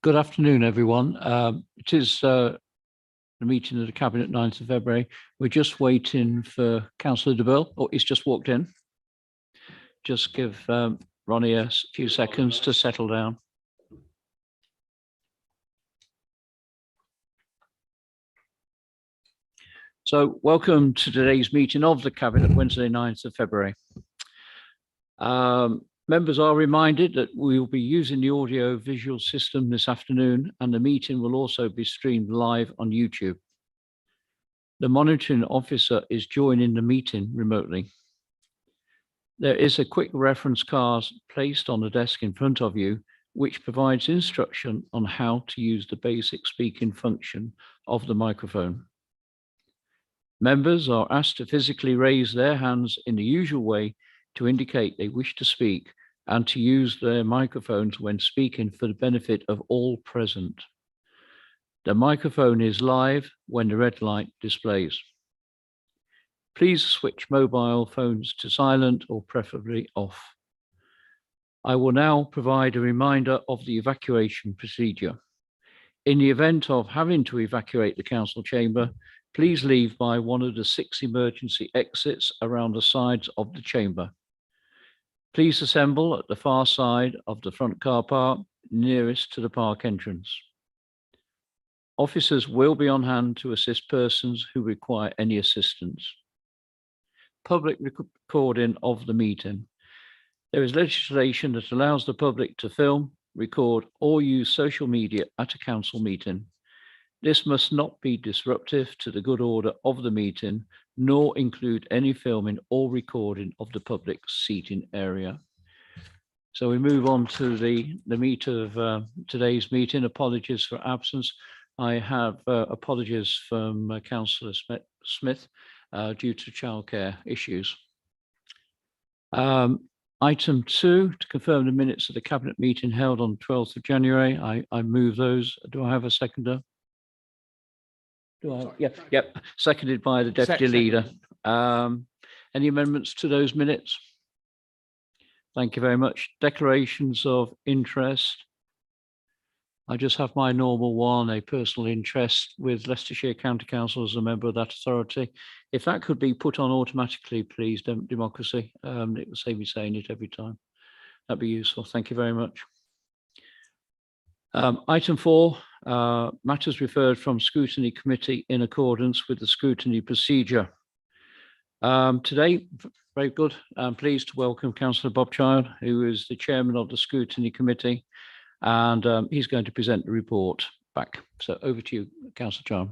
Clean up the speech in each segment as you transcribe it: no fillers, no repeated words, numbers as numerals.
Good afternoon, everyone. It is the meeting of the Cabinet 9th of February. We're just waiting for Councillor de Burle. Oh, he's just walked in. Just give Ronnie a few seconds to settle down. So welcome to today's meeting of the Cabinet, Wednesday, 9th of February. Members are reminded that we will be using the audio visual system this afternoon, and the meeting will also be streamed live on YouTube. The monitoring officer is joining the meeting remotely. There is a quick reference card placed on the desk in front of you, which provides instruction on how to use the basic speaking function of the microphone. Members are asked to physically raise their hands in the usual way to indicate they wish to speak, and to use their microphones when speaking for the benefit of all present. The microphone is live when the red light displays. Please switch mobile phones to silent or preferably off. I will now provide a reminder of the evacuation procedure. In the event of having to evacuate the council chamber, please leave by one of the 6 emergency exits around the sides of the chamber. Please assemble at the far side of the front car park nearest to the park entrance. Officers will be on hand to assist persons who require any assistance. Public recording of the meeting. There is legislation that allows the public to film, record, or use social media at a council meeting. This must not be disruptive to the good order of the meeting, nor include any filming or recording of the public seating area. So we move on to the meat of today's meeting. Apologies for absence. I have apologies from Councillor Smith due to childcare issues. Item 2, to confirm the minutes of the Cabinet meeting held on 12th of January. I move those. Do I have a seconder? Yep. Seconded by the Deputy Leader. Any amendments to those minutes? Thank you very much. Declarations of interest. I just have my normal one, a personal interest with Leicestershire County Council as a member of that authority. If that could be put on automatically, please, Democracy. It will save me saying it every time. That'd be useful. Thank you very much. Item 4, matters referred from Scrutiny Committee in accordance with the scrutiny procedure. Today, very good. I'm pleased to welcome Councillor Bob Child, who is the Chairman of the Scrutiny Committee, and he's going to present the report back. So over to you, Councillor Child.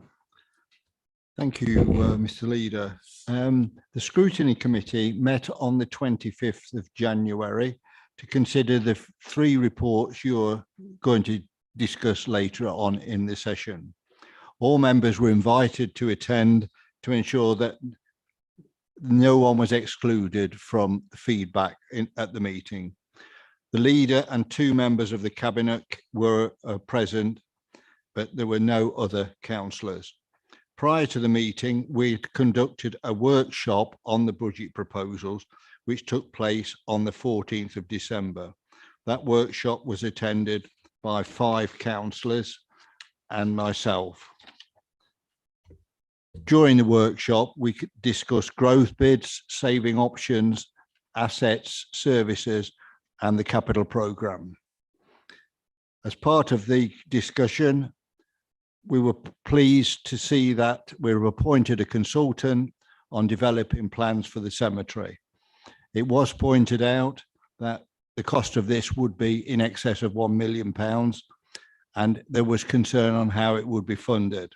Thank you, Mr. Leader. The Scrutiny Committee met on the 25th of January to consider the 3 reports you're going to discuss later on in the session. All members were invited to attend to ensure that no one was excluded from feedback at the meeting. The Leader and 2 members of the Cabinet were present, but there were no other councillors. Prior to the meeting, we conducted a workshop on the budget proposals, which took place on the 14th of December. That workshop was attended by 5 councillors and myself. During the workshop, we discussed growth bids, saving options, assets, services, and the capital programme. As part of the discussion, we were pleased to see that we've appointed a consultant on developing plans for the cemetery. It was pointed out that the cost of this would be in excess of £1 million, and there was concern on how it would be funded,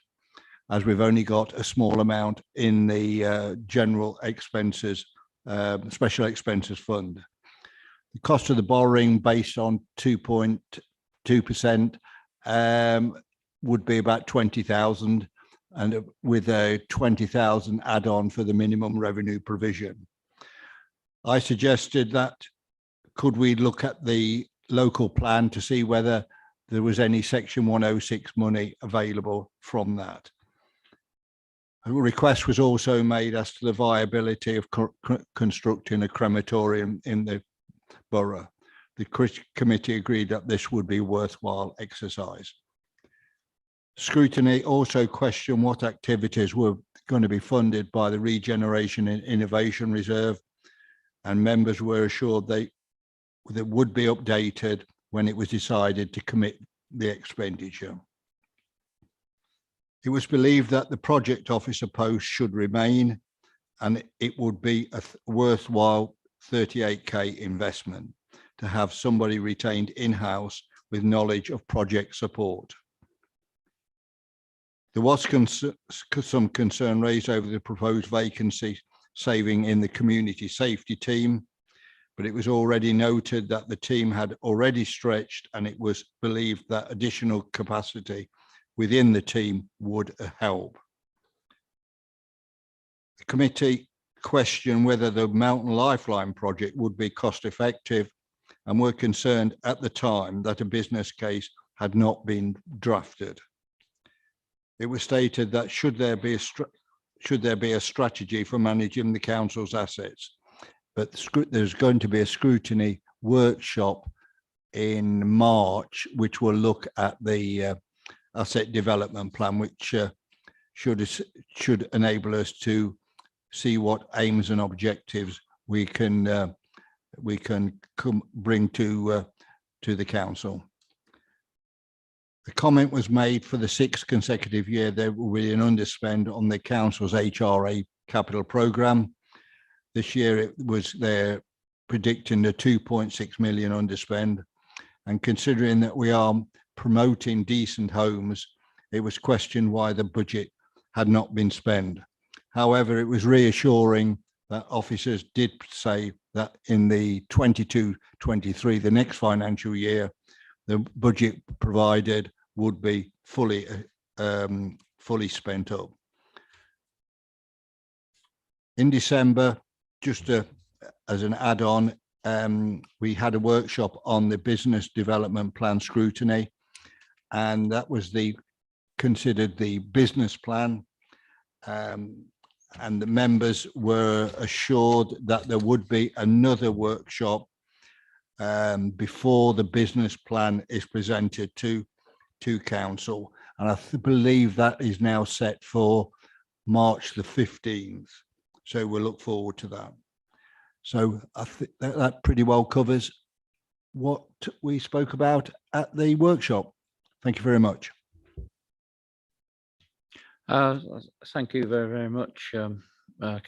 as we've only got a small amount in the general expenses, special expenses fund. The cost of the borrowing based on 2.2% would be about 20,000, and with a 20,000 add-on for the minimum revenue provision. I suggested that could we look at the local plan to see whether there was any Section 106 money available from that. A request was also made as to the viability of constructing a crematorium in the borough. the committee agreed that this would be a worthwhile exercise. Scrutiny also questioned what activities were going to be funded by the Regeneration and Innovation Reserve, and members were assured they would be updated when it was decided to commit the expenditure. It was believed that the project officer post should remain, and it would be a worthwhile 38k investment to have somebody retained in-house with knowledge of project support. There was some concern raised over the proposed vacancy saving in the community safety team, but it was already noted that the team had already stretched, and it was believed that additional capacity within the team would help. The committee questioned whether the Mountain Lifeline project would be cost effective, and were concerned at the time that a business case had not been drafted. It was stated that should there be a strategy for managing the council's assets, but there's going to be a scrutiny workshop in March, which will look at the asset development plan, which should enable us to see what aims and objectives we can bring to the council. The comment was made for the 6th consecutive year there will be an underspend on the council's HRA capital programme. This year it was there predicting a 2.6 million underspend, and considering that we are promoting decent homes, it was questioned why the budget had not been spent. However, it was reassuring that officers did say that in the 22-23, the next financial year, the budget provided would be fully spent up. In December, just as an add-on, we had a workshop on the business development plan scrutiny, and that was considered the business plan, and the members were assured that there would be another workshop before the business plan is presented to council, and I believe that is now set for March the 15th, so we'll look forward to that. So I think that pretty well covers what we spoke about at the workshop. Thank you very much. Thank you very, very much,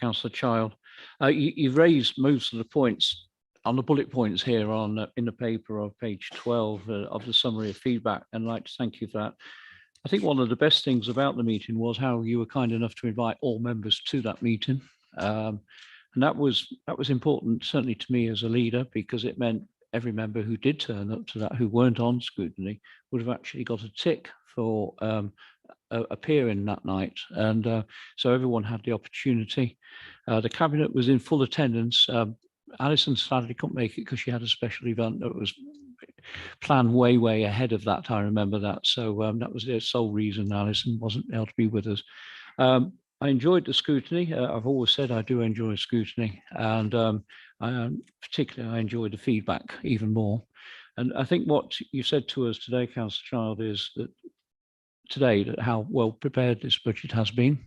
Councillor Child. You've raised most of the points on the bullet points here on in the paper of page 12 of the summary of feedback, and I'd like to thank you for that. I think one of the best things about the meeting was how you were kind enough to invite all members to that meeting. And that was important, certainly to me as a leader, because it meant every member who did turn up to that, who weren't on scrutiny, would have actually got a tick for appearing that night. And so everyone had the opportunity. The cabinet was in full attendance. Alison sadly couldn't make it because she had a special event that was planned way ahead of that. I remember that. So that was the sole reason Alison wasn't able to be with us. I enjoyed the scrutiny. I've always said I do enjoy scrutiny, and particularly I enjoyed the feedback even more. And I think what you said to us today, Councillor Child, is that how well prepared this budget has been,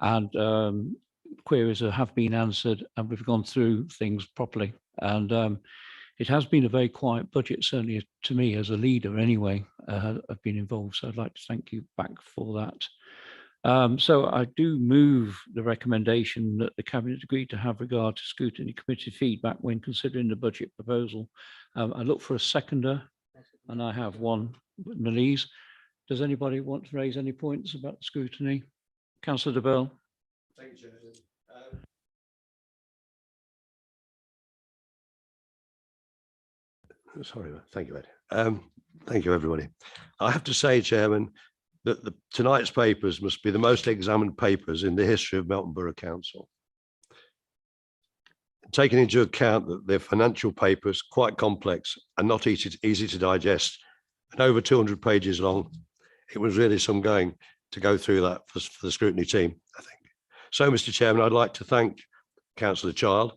and queries have been answered, and we've gone through things properly. And it has been a very quiet budget, certainly to me as a leader anyway. I've been involved, so I'd like to thank you back for that. So I do move the recommendation that the Cabinet agreed to have regard to scrutiny committee feedback when considering the budget proposal. I look for a seconder, and I have one, Melise. Does anybody want to raise any points about scrutiny? Councillor Burle. Thank you, Chairman. Sorry, thank you, Ed. Thank you, everybody. I have to say, Chairman, that tonight's papers must be the most examined papers in the history of Melton Borough Council. Taking into account that their financial papers quite complex and not easy to digest, and over 200 pages long, it was really some going to go through that for the scrutiny team, I think. So, Mr. Chairman, I'd like to thank Councillor Child,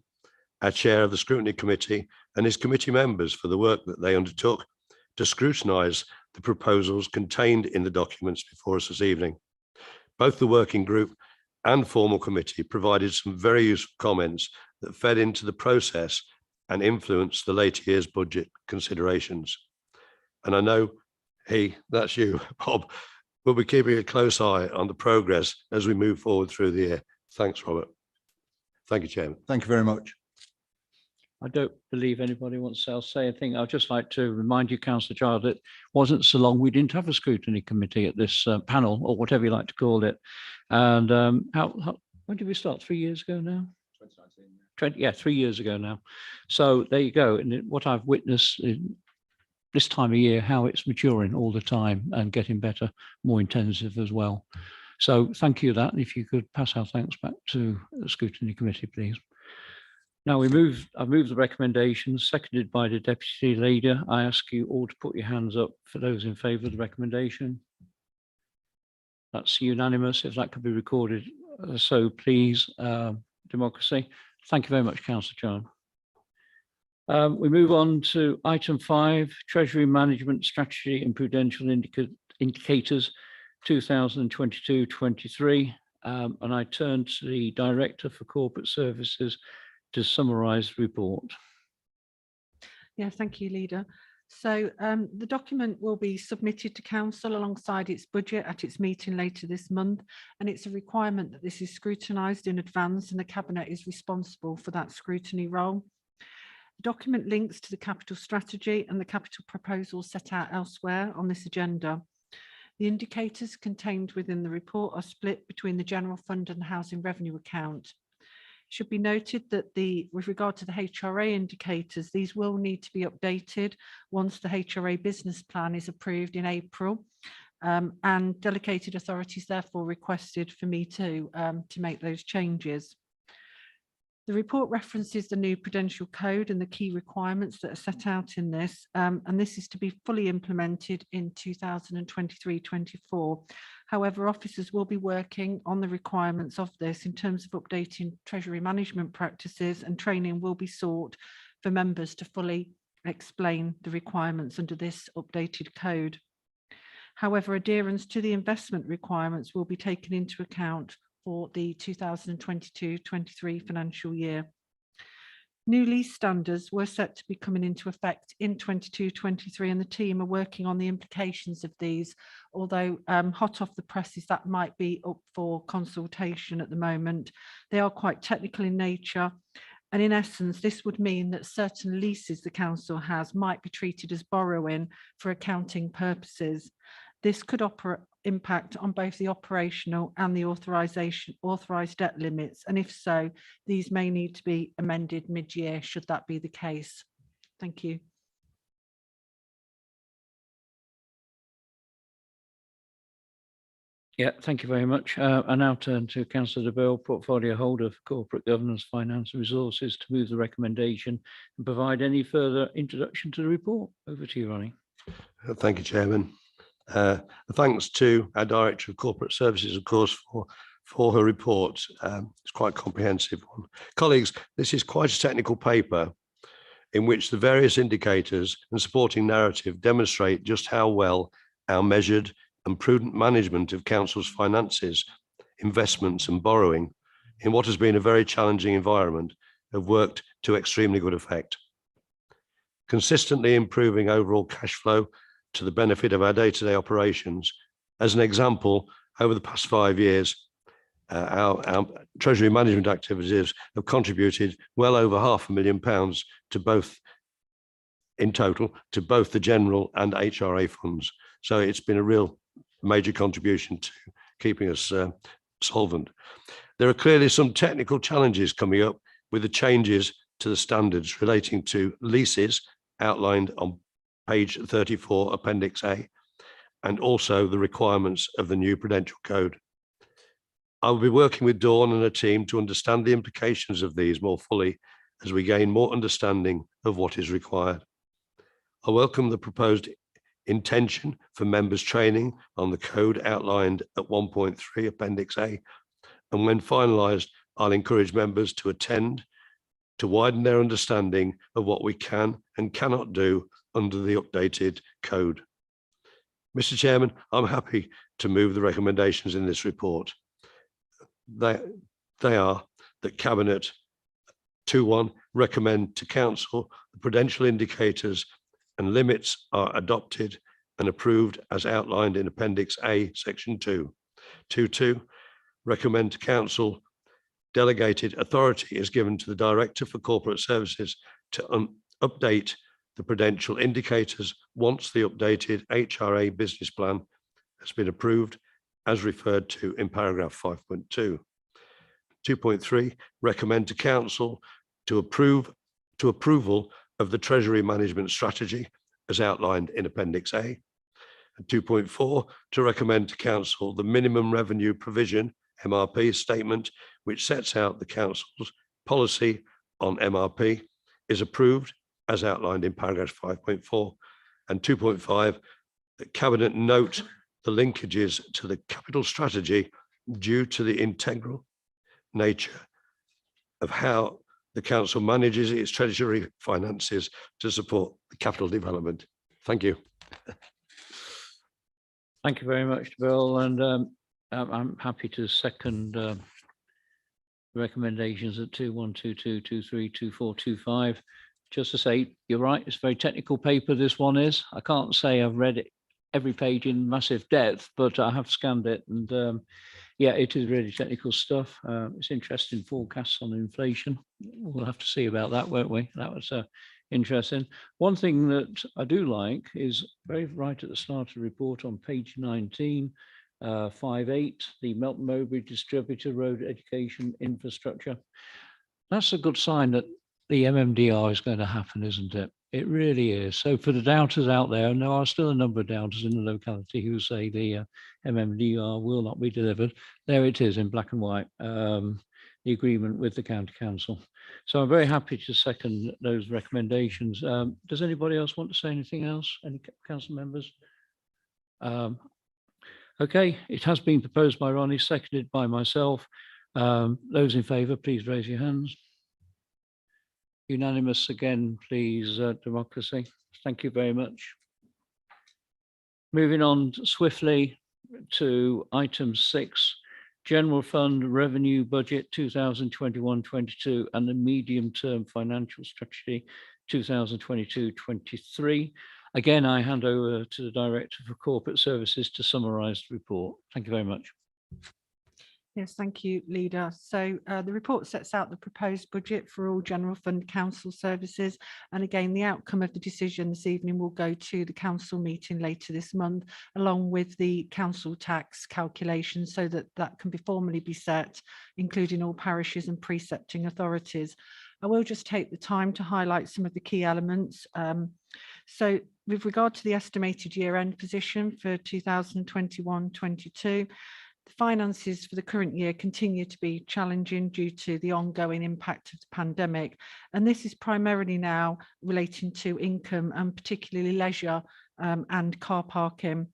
our chair of the Scrutiny Committee, and his committee members for the work that they undertook to scrutinise the proposals contained in the documents before us this evening. Both the working group and formal committee provided some very useful comments that fed into the process and influenced the later year's budget considerations. And I know that's you, Bob, will be keeping a close eye on the progress as we move forward through the year. Thanks, Robert. Thank you, Chairman. Thank you very much. I don't believe anybody wants to say anything. I'd just like to remind you, Councillor Child, it wasn't so long we didn't have a scrutiny committee at this panel, or whatever you like to call it. And when did we start? 3 years ago now? 2019. Yeah, 3 years ago now. So there you go. And what I've witnessed in this time of year, how it's maturing all the time and getting better, more intensive as well. So thank you for that. If you could pass our thanks back to the scrutiny committee, please. Now I've moved the recommendations, seconded by the deputy leader. I ask you all to put your hands up for those in favour of the recommendation. That's unanimous. If that could be recorded, so please, democracy. Thank you very much, Councillor Child. We move on to item 5, Treasury Management Strategy and Prudential Indicators 2022-23. And I turn to the Director for Corporate Services to summarise the report. Yeah, thank you, Leader. So the document will be submitted to Council alongside its budget at its meeting later this month, and it's a requirement that this is scrutinised in advance, and the Cabinet is responsible for that scrutiny role. The document links to the capital strategy and the capital proposals set out elsewhere on this agenda. The indicators contained within the report are split between the general fund and the housing revenue account. It should be noted that with regard to the HRA indicators, these will need to be updated once the HRA business plan is approved in April, and delegated authorities therefore requested for me to make those changes. The report references the new Prudential Code and the key requirements that are set out in this, and this is to be fully implemented in 2023-24. However, officers will be working on the requirements of this in terms of updating Treasury management practices, and training will be sought for members to fully explain the requirements under this updated code. However, adherence to the investment requirements will be taken into account for the 2022-23 financial year. New lease standards were set to be coming into effect in 22-23, and the team are working on the implications of these, although hot off the presses, that might be up for consultation at the moment. They are quite technical in nature, and in essence, this would mean that certain leases the council has might be treated as borrowing for accounting purposes. This could impact on both the operational and the authorised debt limits, and if so, these may need to be amended mid-year should that be the case. Thank you. Yeah, thank you very much. I now turn to Councillor Burle, Portfolio Holder for Corporate Governance, Finance and Resources, to move the recommendation and provide any further introduction to the report. Over to you, Ronnie. Thank you, Chairman. Thanks to our Director of Corporate Services, of course, for her report. It's quite a comprehensive one. Colleagues, this is quite a technical paper in which the various indicators and supporting narrative demonstrate just how well our measured and prudent management of Council's finances, investments and borrowing in what has been a very challenging environment have worked to extremely good effect. Consistently improving overall cash flow to the benefit of our day-to-day operations. As an example, over the past 5 years, our Treasury management activities have contributed well over £500,000 to both, in total, to both the general and HRA funds. So it's been a real major contribution to keeping us solvent. There are clearly some technical challenges coming up with the changes to the standards relating to leases outlined on page 34, Appendix A, and also the requirements of the new Prudential Code. I will be working with Dawn and her team to understand the implications of these more fully as we gain more understanding of what is required. I welcome the proposed intention for members' training on the code outlined at 1.3 Appendix A, and when finalised, I'll encourage members to attend to widen their understanding of what we can and cannot do under the updated code. Mr. Chairman, I'm happy to move the recommendations in this report. They are that Cabinet 2.1 recommend to Council the prudential indicators and limits are adopted and approved as outlined in Appendix A, Section 2. 2.2 recommend to Council delegated authority is given to the Director for Corporate Services to update the prudential indicators once the updated HRA business plan has been approved as referred to in paragraph 5.2. 2.3 recommend to Council to approval of the Treasury Management Strategy as outlined in Appendix A. And 2.4 to recommend to Council the minimum revenue provision MRP statement, which sets out the Council's policy on MRP, is approved as outlined in paragraph 5.4. And 2.5, that Cabinet note the linkages to the capital strategy due to the integral nature of how the Council manages its treasury finances to support the capital development. Thank you. Thank you very much, Burle, and I'm happy to second recommendations at 2.1, 2.2, 2.3, 2.4, 2.5. Just to say, you're right, it's a very technical paper, this one is. I can't say I've read it every page in massive depth, but I have scanned it, and yeah, it is really technical stuff. It's interesting forecasts on inflation. We'll have to see about that, won't we? That was interesting. One thing that I do like is very right at the start of the report on page 19, 5.8, the Melton Mowbray Distributor Road Education Infrastructure. That's a good sign that the MMDR is going to happen, isn't it? It really is. So for the doubters out there, and there are still a number of doubters in the locality who say the MMDR will not be delivered. There it is in black and white, the agreement with the County Council. So I'm very happy to second those recommendations. Does anybody else want to say anything else? Any council members? Okay, it has been proposed by Ronnie, seconded by myself. Those in favour, please raise your hands. Unanimous again, please, democracy. Thank you very much. Moving on swiftly to item 6, General Fund Revenue Budget 2021-22 and the Medium Term Financial Strategy 2022-23. Again, I hand over to the Director for Corporate Services to summarise the report. Thank you very much. Yes, thank you, Leader. So the report sets out the proposed budget for all General Fund Council services. And again, the outcome of the decision this evening will go to the Council meeting later this month, along with the Council tax calculation, so that that can be formally be set, including all parishes and precepting authorities. I will just take the time to highlight some of the key elements. So with regard to the estimated year-end position for 2021-22, the finances for the current year continue to be challenging due to the ongoing impact of the pandemic. And this is primarily now relating to income and particularly leisure and car parking.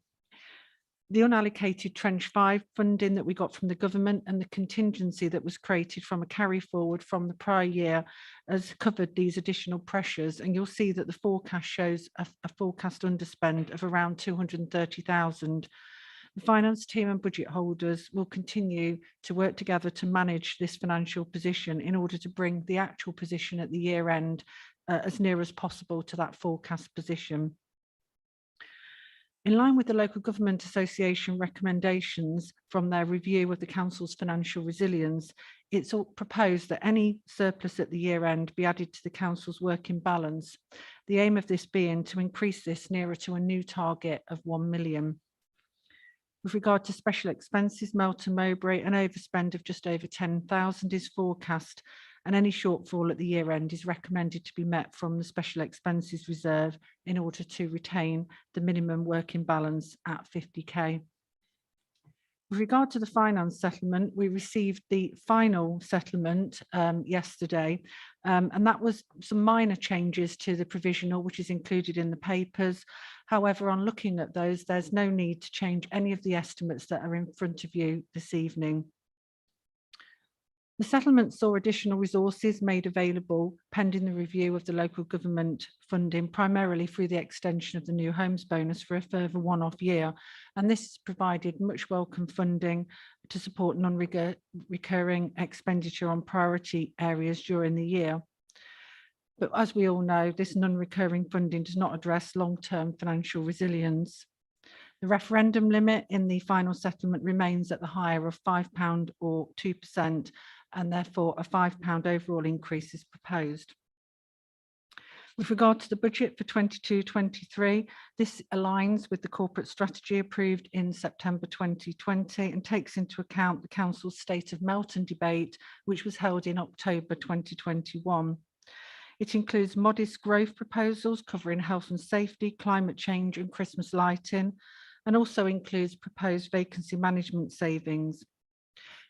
The unallocated Trench 5 funding that we got from the government and the contingency that was created from a carry forward from the prior year has covered these additional pressures. And you'll see that the forecast shows a forecast underspend of around 230,000. The finance team and budget holders will continue to work together to manage this financial position in order to bring the actual position at the year end as near as possible to that forecast position. In line with the Local Government Association recommendations from their review of the Council's financial resilience, it's proposed that any surplus at the year end be added to the Council's working balance. The aim of this being to increase this nearer to a new target of 1 million. With regard to special expenses, Melton Mowbray, an overspend of just over 10,000 is forecast, and any shortfall at the year end is recommended to be met from the special expenses reserve in order to retain the minimum working balance at 50k. With regard to the finance settlement, we received the final settlement yesterday, and that was some minor changes to the provisional, which is included in the papers. However, on looking at those, there's no need to change any of the estimates that are in front of you this evening. The settlement saw additional resources made available pending the review of the local government funding, primarily through the extension of the new homes bonus for a further one-off year. And this has provided much welcome funding to support non-recurring expenditure on priority areas during the year. But as we all know, this non-recurring funding does not address long-term financial resilience. The referendum limit in the final settlement remains at the higher of £5 or 2%, and therefore a £5 overall increase is proposed. With regard to the budget for 22-23, this aligns with the corporate strategy approved in September 2020 and takes into account the Council's State of Melton debate, which was held in October 2021. It includes modest growth proposals covering health and safety, climate change and Christmas lighting, and also includes proposed vacancy management savings.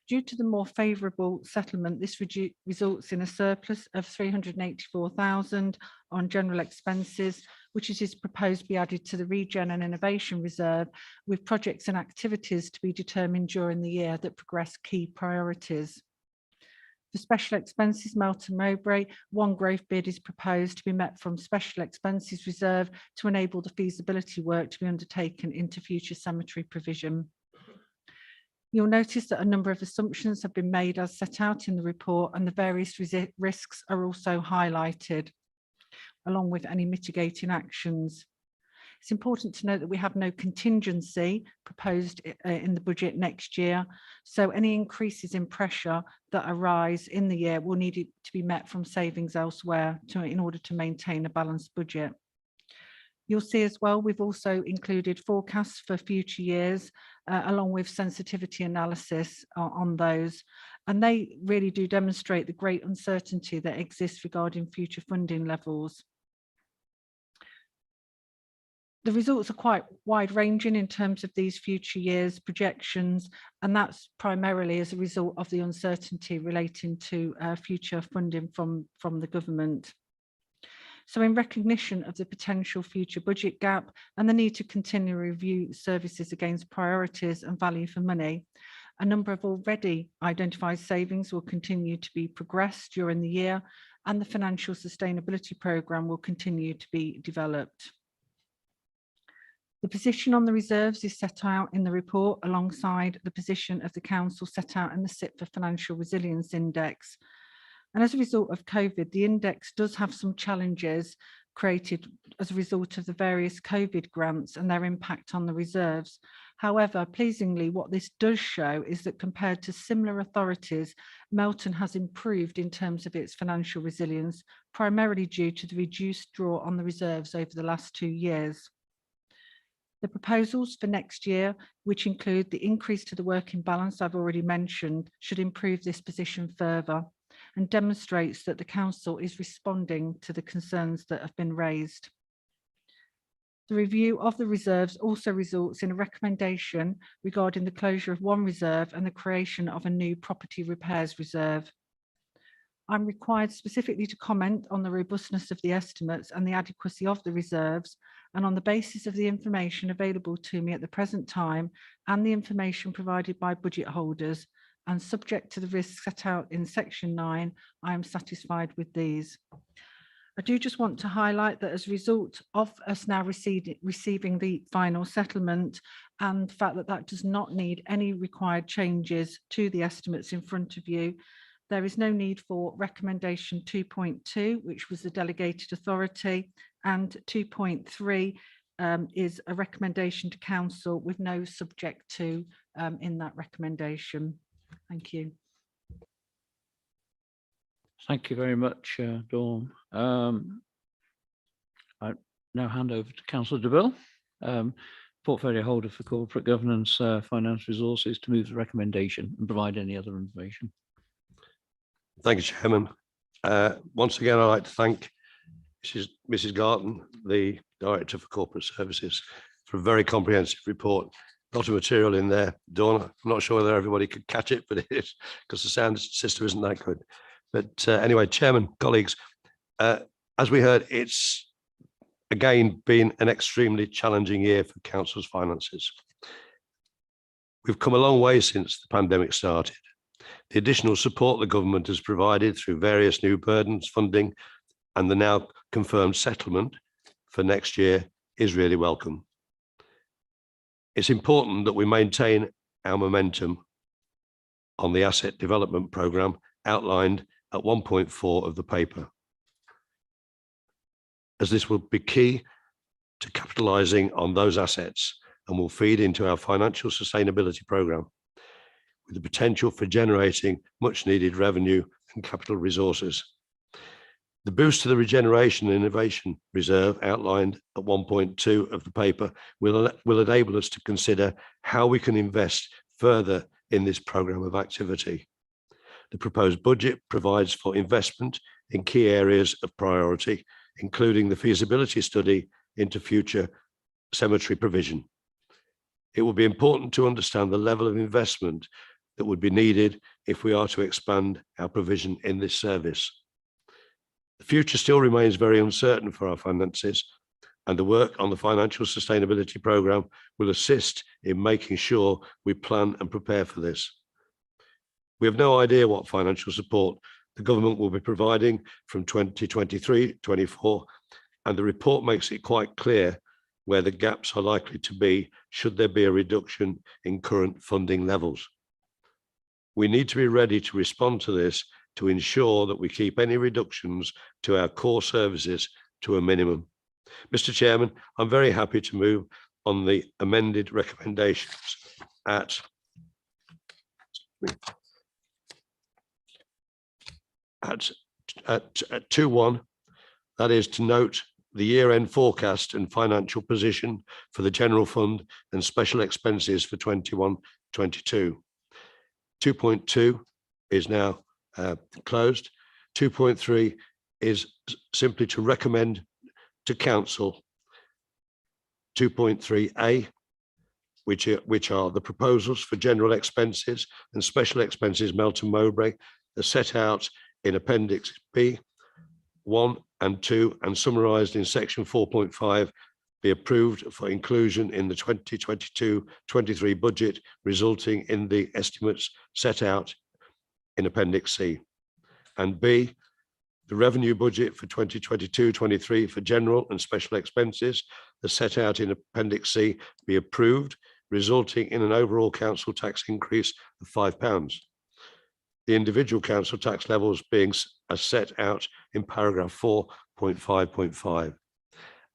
Due to the more favourable settlement, this results in a surplus of 384,000 on general expenses, which it is proposed be added to the Regen and Innovation Reserve, with projects and activities to be determined during the year that progress key priorities. For special expenses, Melton Mowbray, one growth bid is proposed to be met from Special Expenses Reserve to enable the feasibility work to be undertaken into future cemetery provision. You'll notice that a number of assumptions have been made as set out in the report, and the various risks are also highlighted, along with any mitigating actions. It's important to note that we have no contingency proposed in the budget next year, so any increases in pressure that arise in the year will need it to be met from savings elsewhere in order to maintain a balanced budget. You'll see as well, we've also included forecasts for future years, along with sensitivity analysis on those. And they really do demonstrate the great uncertainty that exists regarding future funding levels. The results are quite wide ranging in terms of these future years projections, and that's primarily as a result of the uncertainty relating to future funding from the government. So in recognition of the potential future budget gap and the need to continue to review services against priorities and value for money, a number of already identified savings will continue to be progressed during the year, and the financial sustainability programme will continue to be developed. The position on the reserves is set out in the report alongside the position of the Council set out in the SIP for Financial Resilience Index. And as a result of COVID, the index does have some challenges created as a result of the various COVID grants and their impact on the reserves. However, pleasingly, what this does show is that compared to similar authorities, Melton has improved in terms of its financial resilience, primarily due to the reduced draw on the reserves over the last 2 years. The proposals for next year, which include the increase to the working balance I've already mentioned, should improve this position further and demonstrates that the Council is responding to the concerns that have been raised. The review of the reserves also results in a recommendation regarding the closure of one reserve and the creation of a new property repairs reserve. I'm required specifically to comment on the robustness of the estimates and the adequacy of the reserves, and on the basis of the information available to me at the present time and the information provided by budget holders, and subject to the risks set out in section 9, I am satisfied with these. I do just want to highlight that as a result of us now receiving the final settlement and the fact that that does not need any required changes to the estimates in front of you, there is no need for recommendation 2.2, which was the delegated authority, and 2.3 is a recommendation to Council with no subject to in that recommendation. Thank you. Thank you very much, Dawn. I now hand over to Councillor de Burle, portfolio holder for corporate governance, finance resources, to move the recommendation and provide any other information. Thank you, Chairman. Once again, I'd like to thank Mrs. Garton, the Director for Corporate Services, for a very comprehensive report. A lot of material in there, Dawn. I'm not sure whether everybody could catch it, but it is, because the sound system isn't that good. But anyway, Chairman, colleagues, as we heard, it's again been an extremely challenging year for Council's finances. We've come a long way since the pandemic started, The additional support the government has provided through various new burdens funding and the now confirmed settlement for next year is really welcome. It's important that we maintain our momentum on the asset development programme outlined at 1.4 of the paper, as this will be key to capitalising on those assets and will feed into our financial sustainability programme with the potential for generating much needed revenue and capital resources. The boost to the Regeneration and Innovation Reserve outlined at 1.2 of the paper will enable us to consider how we can invest further in this programme of activity. The proposed budget provides for investment in key areas of priority, including the feasibility study into future cemetery provision. It will be important to understand the level of investment that would be needed if we are to expand our provision in this service. The future still remains very uncertain for our finances, and the work on the financial sustainability programme will assist in making sure we plan and prepare for this. We have no idea what financial support the government will be providing from 2023-24, and the report makes it quite clear where the gaps are likely to be should there be a reduction in current funding levels. We need to be ready to respond to this to ensure that we keep any reductions to our core services to a minimum. Mr. Chairman, I'm very happy to move on the amended recommendations at 2.1, that is to note the year-end forecast and financial position for the general fund and special expenses for 21-22. 2.2 is now closed. 2.3 is simply to recommend to council 2.3A, which are the proposals for general expenses and special expenses Melton Mowbray are set out in Appendix B 1 and 2 and summarised in section 4.5 be approved for inclusion in the 2022-23 budget, resulting in the estimates set out in Appendix C. And B, the revenue budget for 2022-23 for general and special expenses as set out in Appendix C be approved, resulting in an overall council tax increase of £5. The individual council tax levels being as set out in paragraph 4.5.5.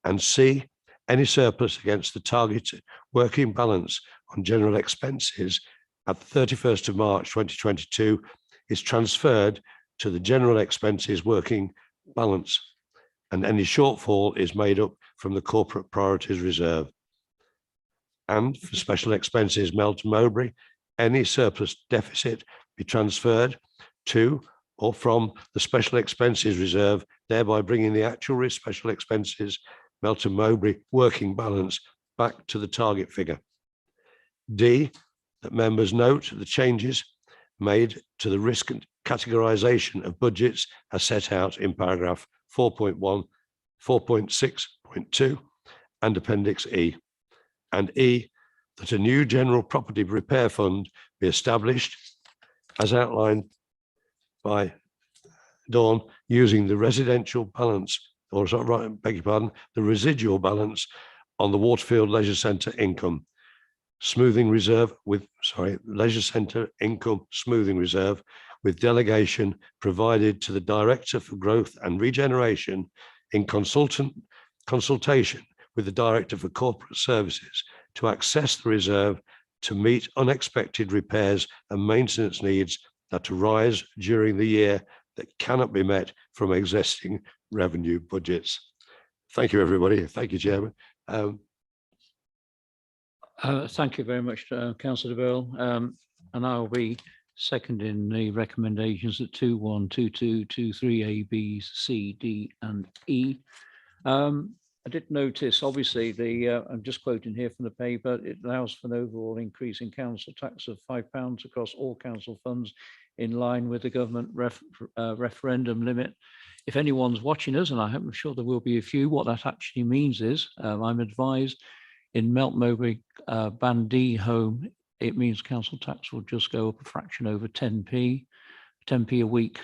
And C, any surplus against the targeted working balance on general expenses at the 31st of March 2022 is transferred to the general expenses working balance, and any shortfall is made up from the corporate priorities reserve. And for special expenses Melton Mowbray, any surplus deficit be transferred to or from the special expenses reserve, thereby bringing the actual special expenses Melton Mowbray working balance back to the target figure. D, that members note the changes made to the risk categorisation of budgets as set out in paragraph 4.1, 4.6.2 and Appendix E. And E, that a new general property repair fund be established as outlined by Dawn using the residential balance, or is that right, beg your pardon, the residual balance on the Waterfield Leisure Centre income smoothing reserve with, Leisure Centre income smoothing reserve with delegation provided to the Director for Growth and Regeneration in consultation with the Director for Corporate Services to access the reserve to meet unexpected repairs and maintenance needs that arise during the year that cannot be met from existing revenue budgets. Thank you, everybody. Thank you, Chairman. Thank you very much, Councillor Burle. And I'll be seconding the recommendations at 2.1, 2.2, 2.3, A, B, C, D, and E. I did notice, obviously, I'm just quoting here from the paper, it allows for an overall increase in council tax of £5 across all council funds in line with the government referendum limit. If anyone's watching us, and I'm sure there will be a few, what that actually means is, I'm advised in Melton Mowbray Band D home it means council tax will just go up a fraction over 10p a week.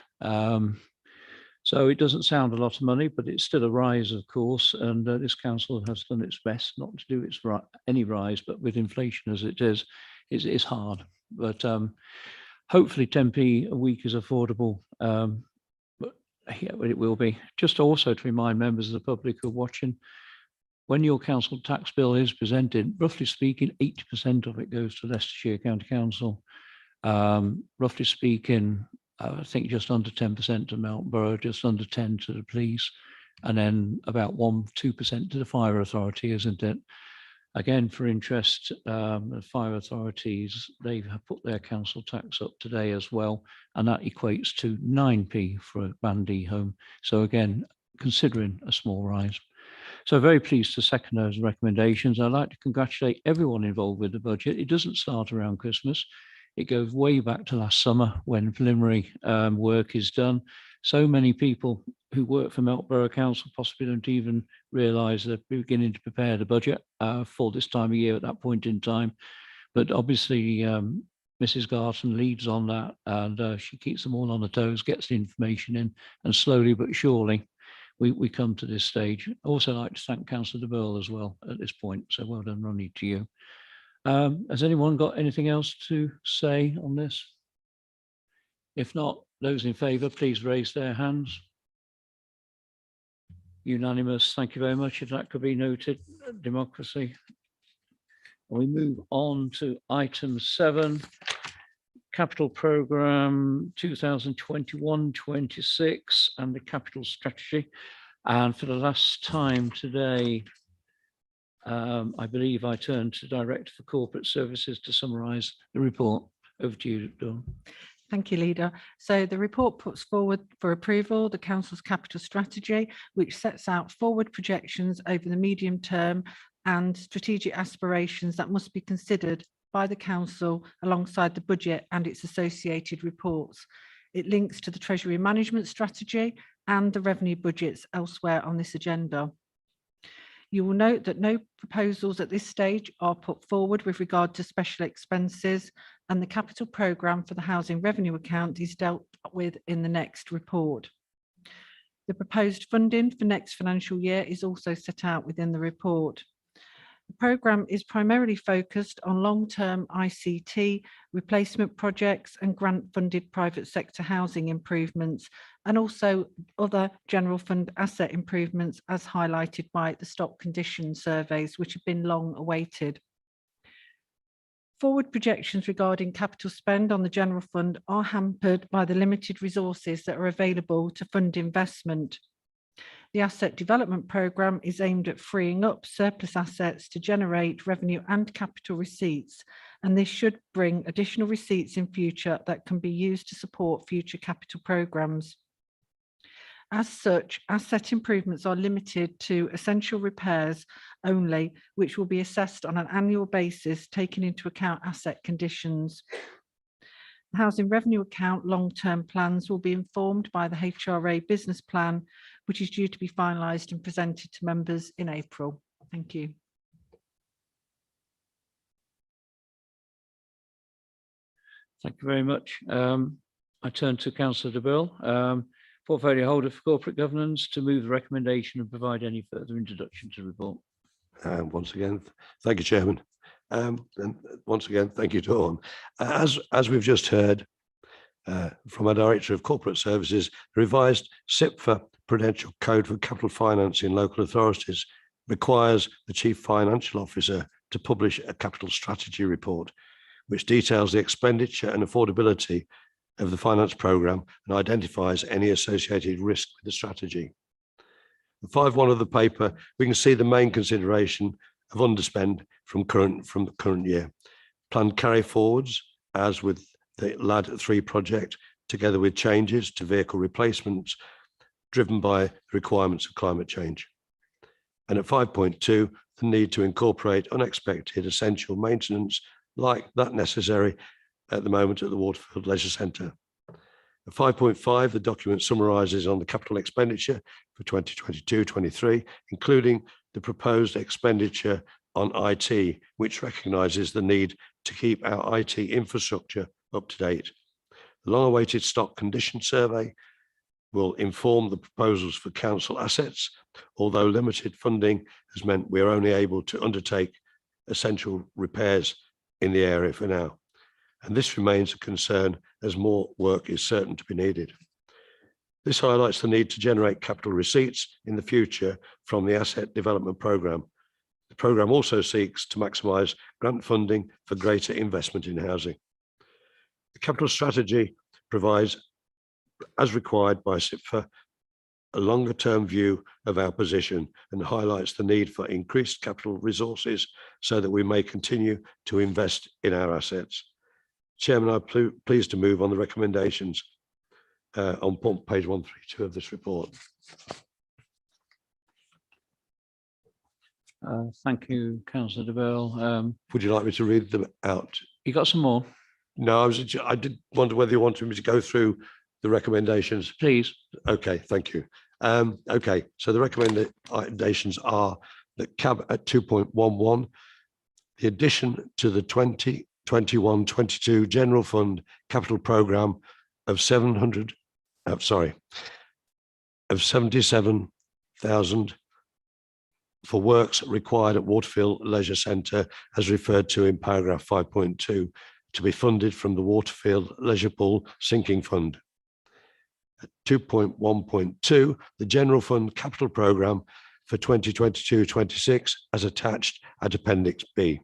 So it doesn't sound a lot of money, but it's still a rise, of course. And this council has done its best not to do any rise, but with inflation as it is, it's hard. But hopefully 10p a week is affordable. But yeah, it will be. Just also to remind members of the public who are watching, when your council tax bill is presented, roughly speaking, 80% of it goes to Leicestershire County Council. Roughly speaking, I think just under 10% to Melton Borough, just under 10 to the police, and then about 1-2% to the fire authority, isn't it? Again, for interest, the fire authorities, they have put their council tax up today as well, and that equates to 9p for a Band D home. So again, considering a small rise. So very pleased to second those recommendations. I'd like to congratulate everyone involved with the budget. It doesn't start around Christmas. It goes way back to last summer when preliminary work is done. So many people who work for Melton Borough Council possibly don't even realise they're beginning to prepare the budget for this time of year at that point in time. But obviously, Mrs. Garton leads on that, and she keeps them all on the toes, gets the information in, and slowly but surely we come to this stage. I also like to thank Councillor Burle as well at this point. So well done, Ronnie, to you. Has anyone got anything else to say on this? If not, those in favour, please raise their hands. Unanimous. Thank you very much. If that could be noted, democracy. We move on to item 7, capital programme 2021-26 and the capital strategy. And for the last time today, I believe I turn to Director for Corporate Services to summarise the report. Over to you, Dawn. Thank you, Leader. So the report puts forward for approval the Council's capital strategy, which sets out forward projections over the medium term and strategic aspirations that must be considered by the Council alongside the budget and its associated reports. It links to the Treasury Management Strategy and the revenue budgets elsewhere on this agenda. You will note that no proposals at this stage are put forward with regard to special expenses, and the capital programme for the housing revenue account is dealt with in the next report. The proposed funding for next financial year is also set out within the report. The programme is primarily focused on long-term ICT replacement projects and grant-funded private sector housing improvements, and also other general fund asset improvements as highlighted by the stock condition surveys, which have been long awaited. Forward projections regarding capital spend on the general fund are hampered by the limited resources that are available to fund investment. The asset development programme is aimed at freeing up surplus assets to generate revenue and capital receipts, and this should bring additional receipts in future that can be used to support future capital programmes. As such, asset improvements are limited to essential repairs only, which will be assessed on an annual basis, taking into account asset conditions. The housing revenue account long-term plans will be informed by the HRA business plan, which is due to be finalised and presented to members in April. Thank you. Thank you very much. I turn to Councillor Burle, portfolio holder for corporate governance, to move the recommendation and provide any further introduction to the report. Once again, thank you, Chairman. And once again, thank you, Dawn. As we've just heard from our Director of Corporate Services, the revised SIPFA Prudential Code for Capital Finance in Local Authorities requires the Chief Financial Officer to publish a capital strategy report, which details the expenditure and affordability of the finance programme and identifies any associated risk with the strategy. In 5.1 of the paper, we can see the main consideration of underspend from the current year. Planned carry forwards, as with the LAD 3 project, together with changes to vehicle replacements driven by the requirements of climate change. And at 5.2, the need to incorporate unexpected essential maintenance like that necessary at the moment at the Waterfield Leisure Centre. At 5.5, the document summarises on the capital expenditure for 2022-23, including the proposed expenditure on IT, which recognises the need to keep our IT infrastructure up to date. The long-awaited stock condition survey will inform the proposals for council assets, although limited funding has meant we are only able to undertake essential repairs in the area for now. And this remains a concern as more work is certain to be needed. This highlights the need to generate capital receipts in the future from the asset development programme. The programme also seeks to maximise grant funding for greater investment in housing. The capital strategy provides, as required by SIPFA, a longer-term view of our position and highlights the need for increased capital resources so that we may continue to invest in our assets. Chairman, I'm pleased to move on the recommendations on page 132 of this report. Thank you, Councillor de Burle. Would you like me to read them out? You got some more? No, I did wonder whether you wanted me to go through the recommendations. Please. Okay, thank you. Okay, so the recommendations are that CAB at 2.11, the addition to the 2021-22 General Fund Capital Programme of 77,000 for works required at Waterfield Leisure Centre, as referred to in paragraph 5.2, to be funded from the Waterfield Leisure Pool Sinking Fund. At 2.1.2, the General Fund Capital Programme for 2022-26 as attached at Appendix B.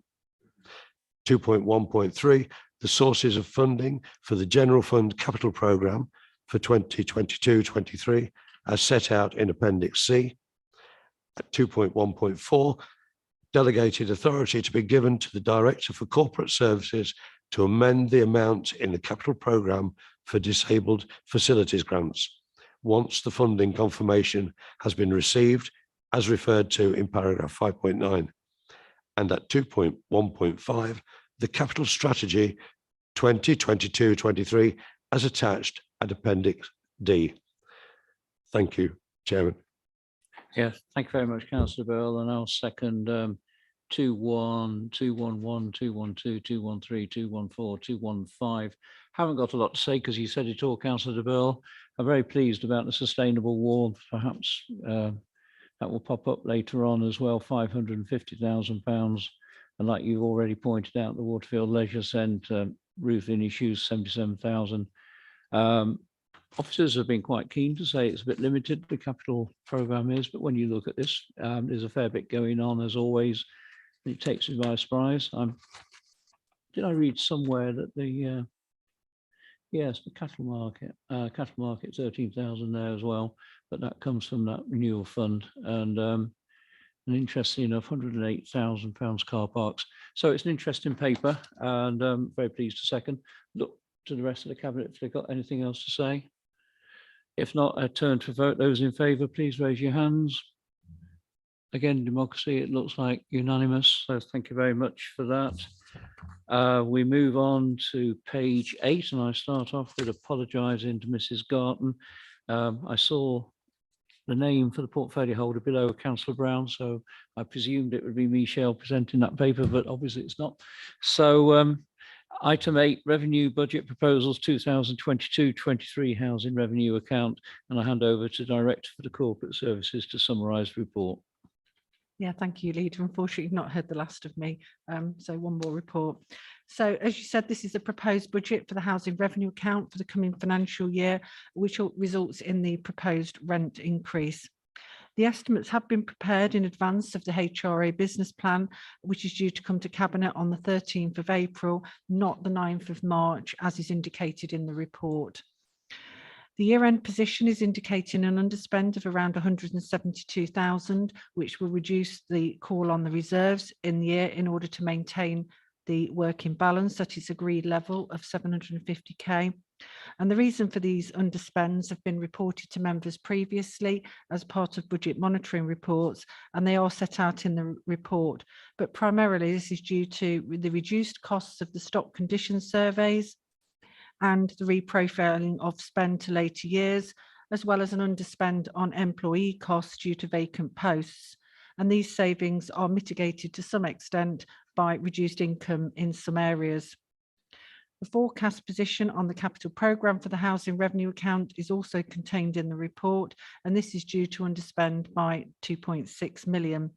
2.1.3, the sources of funding for the General Fund Capital Programme for 2022-23 as set out in Appendix C. At 2.1.4, delegated authority to be given to the Director for Corporate Services to amend the amount in the capital programme for disabled facilities grants once the funding confirmation has been received, as referred to in paragraph 5.9. And at 2.1.5, the capital strategy 2022-23 as attached at Appendix D. Thank you, Chairman. Yes, thank you very much, Councillor Burle, and I'll second 2.1, 2.11, 2.12, 2.13, 2.14, 2.15. Haven't got a lot to say because you said it all, Councillor de Burle. I'm very pleased about the sustainable wall. Perhaps that will pop up later on as well, £550,000. And like you've already pointed out, the Waterfield Leisure Centre roofing issues, 77,000. Officers have been quite keen to say it's a bit limited, the capital programme is, but when you look at this, there's a fair bit going on as always. It takes me by surprise. Did I read somewhere that the yes, the cattle market 13,000 there as well, but that comes from that renewal fund, and interestingly enough, £108,000 car parks. So it's an interesting paper, and very pleased to second. Look to the rest of the cabinet if they've got anything else to say. If not, I turn to vote. Those in favour, please raise your hands. Again, democracy, it looks like unanimous. So thank you very much for that. We move on to page 8, and I start off with apologising to Mrs. Garton. I saw the name for the portfolio holder below Councillor Browne, so I presumed it would be Michelle presenting that paper, but obviously it's not. So item 8, revenue budget proposals 2022-23 housing revenue account, and I hand over to Director for the Corporate Services to summarise the report. Yeah, thank you, Leader. Unfortunately, you've not heard the last of me, so one more report. So as you said, this is a proposed budget for the housing revenue account for the coming financial year, which results in the proposed rent increase. The estimates have been prepared in advance of the HRA business plan, which is due to come to Cabinet on the 13th of April, not the 9th of March, as is indicated in the report. The year-end position is indicating an underspend of around 172,000, which will reduce the call on the reserves in the year in order to maintain the working balance at its agreed level of 750k. And the reason for these underspends have been reported to members previously as part of budget monitoring reports, and they are set out in the report. But primarily this is due to the reduced costs of the stock condition surveys and the reprofiling of spend to later years, as well as an underspend on employee costs due to vacant posts. And these savings are mitigated to some extent by reduced income in some areas. The forecast position on the capital programme for the housing revenue account is also contained in the report, and this is due to underspend by 2.6 million.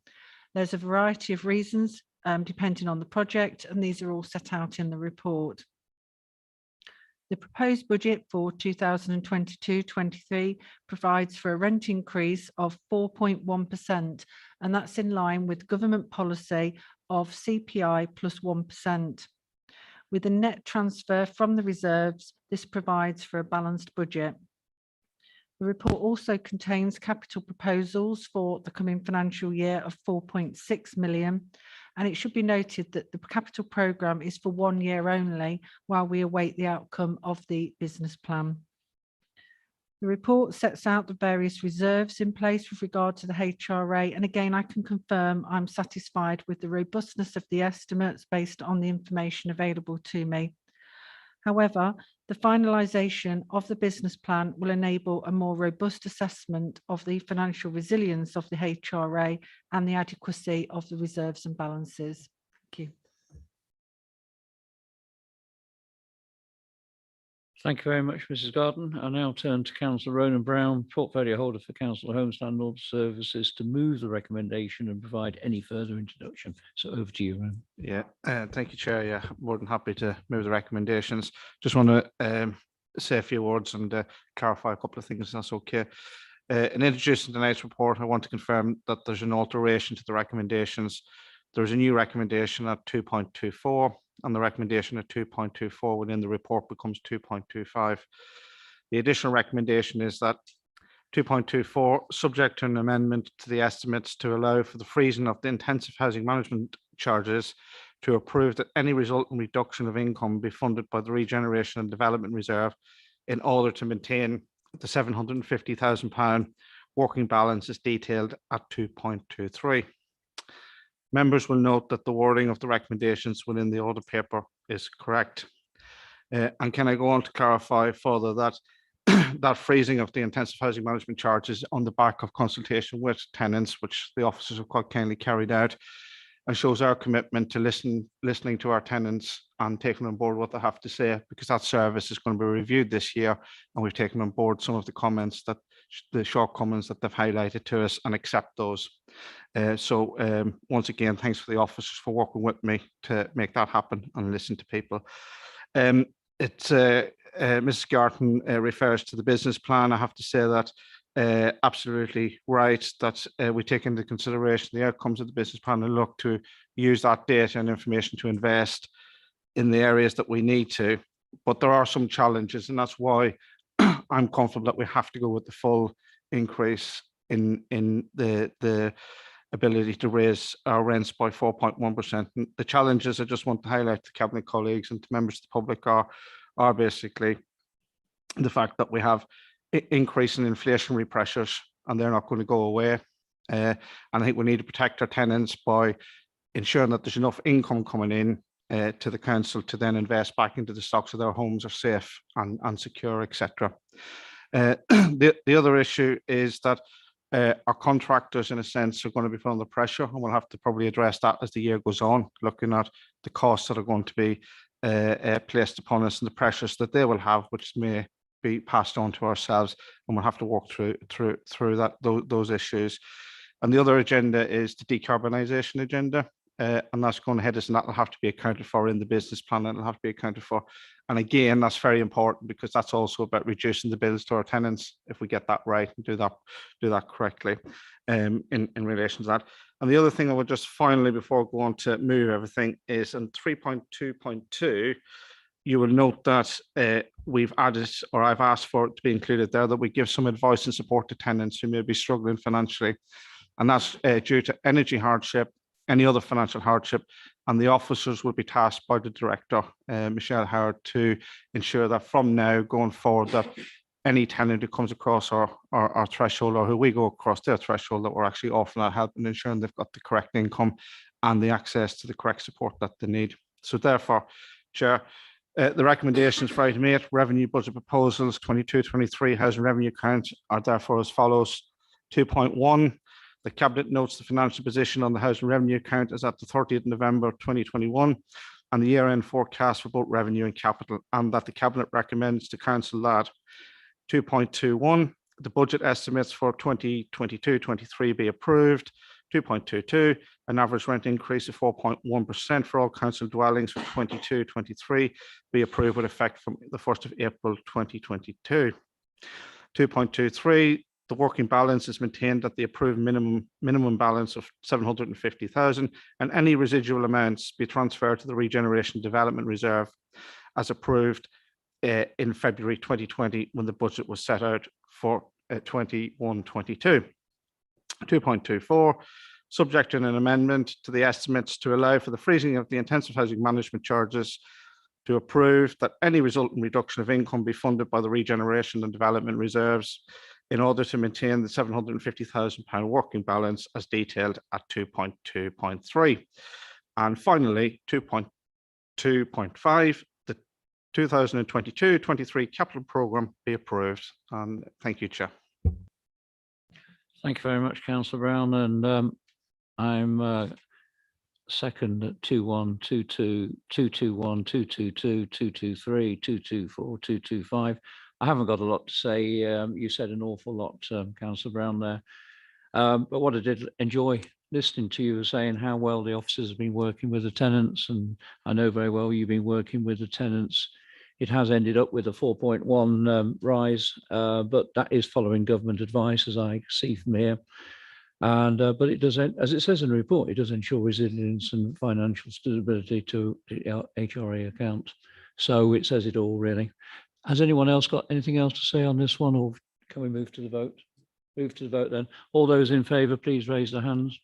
There's a variety of reasons depending on the project, and these are all set out in the report. The proposed budget for 2022-23 provides for a rent increase of 4.1%, and that's in line with government policy of CPI plus 1%. With a net transfer from the reserves, this provides for a balanced budget. The report also contains capital proposals for the coming financial year of 4.6 million. And it should be noted that the capital programme is for 1 year only while we await the outcome of the business plan. The report sets out the various reserves in place with regard to the HRA. And again, I can confirm I'm satisfied with the robustness of the estimates based on the information available to me. However, the finalisation of the business plan will enable a more robust assessment of the financial resilience of the HRA and the adequacy of the reserves and balances. Thank you. Thank you very much, Mrs. Garton. I now turn to Councillor Ronan Browne, portfolio holder for Council Homes Landlord Services, to move the recommendation and provide any further introduction. So over to you, Ronan. Yeah, thank you, Chair. Yeah, more than happy to move the recommendations. Just want to say a few words and clarify a couple of things, if that's okay. In introducing tonight's report, I want to confirm that there's an alteration to the recommendations. There's a new recommendation at 2.24, and the recommendation at 2.24 within the report becomes 2.25. The additional recommendation is that 2.24, subject to an amendment to the estimates to allow for the freezing of the intensive housing management charges, to approve that any resultant reduction of income be funded by the Regeneration and Development Reserve in order to maintain the £750,000 working balance as detailed at 2.23. Members will note that the wording of the recommendations within the audit paper is correct. And can I go on to clarify further that that freezing of the intensive housing management charges on the back of consultation with tenants, which the officers have quite kindly carried out, and shows our commitment to listening to our tenants and taking on board what they have to say, because that service is going to be reviewed this year, and we've taken on board some of the comments that the shortcomings that they've highlighted to us and accept those. So once again, thanks for the officers for working with me to make that happen and listen to people. Mrs. Garton refers to the business plan. I have to say that absolutely right, that we take into consideration the outcomes of the business plan and look to use that data and information to invest in the areas that we need to. But there are some challenges, and that's why I'm comfortable that we have to go with the full increase in the ability to raise our rents by 4.1%. The challenges I just want to highlight to Cabinet colleagues and to members of the public are basically the fact that we have increasing inflationary pressures, and they're not going to go away. And I think we need to protect our tenants by ensuring that there's enough income coming in to the council to then invest back into the stock so their homes are safe and secure, etc. The other issue is that our contractors, in a sense, are going to be put under pressure, and we'll have to probably address that as the year goes on, looking at the costs that are going to be placed upon us and the pressures that they will have, which may be passed on to ourselves, and we'll have to work through those issues. And the other agenda is the decarbonisation agenda, and that's going ahead, and that will have to be accounted for in the business plan, and it'll have to be accounted for. And again, that's very important, because that's also about reducing the bills to our tenants if we get that right and do that correctly in relation to that. And the other thing I would just finally, before I go on to move everything, is in 3.2.2, you will note that we've added, or I've asked for it to be included there, that we give some advice and support to tenants who may be struggling financially. And that's due to energy hardship, any other financial hardship, and the officers will be tasked by the director, Michelle Howard, to ensure that from now going forward, that any tenant who comes across our threshold, or who we go across their threshold, that we're actually offering that help and ensuring they've got the correct income and the access to the correct support that they need. So therefore, Chair, the recommendations for item 8, revenue budget proposals 22-23 housing revenue account, are therefore as follows. 2.1, The Cabinet notes the financial position on the housing revenue account as at the 30th of November 2021 and the year-end forecast for both revenue and capital, and that the Cabinet recommends to Council that 2.21, the budget estimates for 2022-23 be approved. 2.22, an average rent increase of 4.1% for all council dwellings for 22-23 be approved with effect from the 1st of April 2022. 2.23, the working balance is maintained at the approved minimum balance of 750,000, and any residual amounts be transferred to the Regeneration Development Reserve as approved in February 2020 when the budget was set out for 21-22. 2.24, subject to an amendment to the estimates to allow for the freezing of the intensive housing management charges, to approve that any resultant reduction of income be funded by the Regeneration and Development Reserves in order to maintain the £750,000 working balance as detailed at 2.2.3. And finally, 2.2.5, the 2022-23 capital programme be approved. And thank you, Chair. Thank you very much, Councillor Browne, and I'm second at 2122, 221, 222, 223, 224, 225. I haven't got a lot to say. You said an awful lot, Councillor Browne there. But what I did enjoy listening to you was saying how well the officers have been working with the tenants, and I know very well you've been working with the tenants. It has ended up with a 4.1 rise, but that is following government advice, as I see from here. And but it does, as it says in the report, it does ensure resilience and financial stability to the HRA account. So it says it all, really. Has anyone else got anything else to say on this one, or can we move to the vote? Move to the vote then. All those in favour, please raise their hands.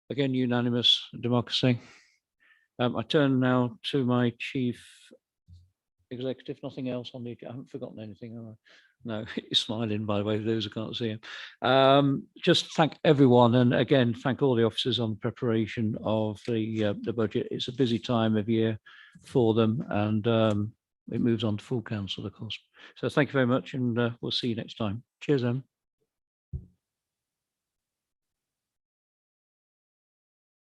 Again, unanimous democracy. I turn now to my chief executive. Nothing else on the, I haven't forgotten anything, have I? No, he's smiling, by the way, for those who can't see him. Just thank everyone, and again, thank all the officers on the preparation of the budget. It's a busy time of year for them, and it moves on to full council, of course. So thank you very much, and we'll see you next time. Cheers, Em.